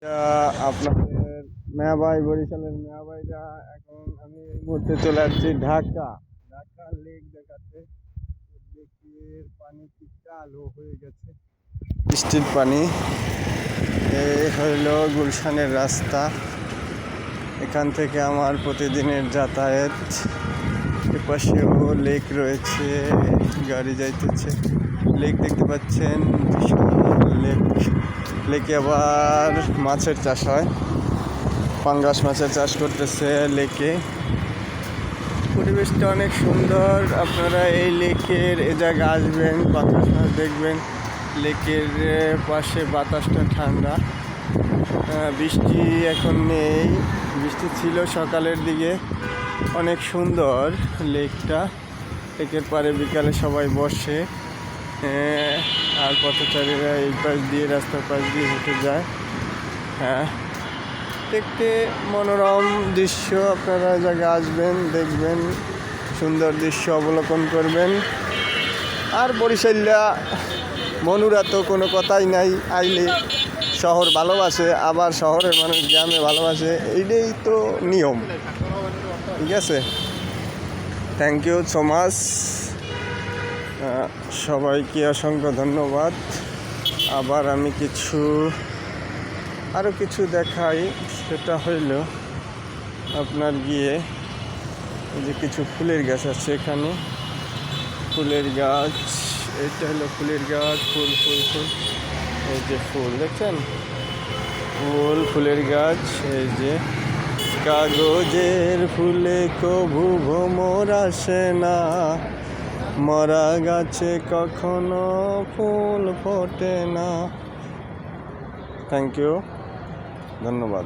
আপনাদের মেয়াবাই বরিশালের মেয়াবাইরা এখন আমি এই মুহূর্তে চলে আসছি ঢাকা লেক দেখাতে। লেকের পানি কি কালো হয়ে গেছে, বৃষ্টির পানি। এই হইল গুলশানের রাস্তা, এখান থেকে আমার প্রতিদিনের যাতায়াত। এপাশেও লেক রয়েছে, গাড়ি যাইতেছে। লেক দেখতে পাচ্ছেন, বিশাল লেক। লেকে আবার মাছের চাষ হয়, পাঙ্গাস মাছের চাষ করতেছে লেকে। পরিবেশটা অনেক সুন্দর। আপনারা এই লেকের এ জায়গায় আসবেন, পাঙ্গাস মাছ দেখবেন। লেকের পাশে বাতাসটা ঠান্ডা। বৃষ্টি এখন নেই, বৃষ্টি ছিল সকালের দিকে। অনেক সুন্দর লেকটা। লেকের পাড়ে বিকালে সবাই বসে, আর পথচারীরা এই পাশ দিয়ে, রাস্তার পাশ দিয়ে হেঁটে যায়। দেখতে মনোরম দৃশ্য। আপনারা জায়গায় আসবেন, দেখবেন, সুন্দর দৃশ্য অবলোকন করবেন। আর বরিশাল্লা মনুরা তো কোনো কথাই নাই, আইলে শহর ভালোবাসে, আবার শহরের মানুষ গ্রামে ভালোবাসে, এইটাই তো নিয়ম। ঠিক আছে, থ্যাংক ইউ সো মাচ। সবাইকে অসংখ্য ধন্যবাদ। আবার আমি আরও কিছু দেখাই। সেটা হইল আপনার গিয়ে এই যে কিছু ফুলের গাছ আছে এখানে, ফুলের গাছ। এটা হলো ফুলের গাছ, ফুল ফুল ফুল। এই যে ফুল দেখছেন, ফুলের গাছ। এই যে কাগজের ফুলে কভু ভ্রমর আসে না, মরা গাছে কখনো ফুল ফোটে না। থ্যাংক ইউ, ধন্যবাদ।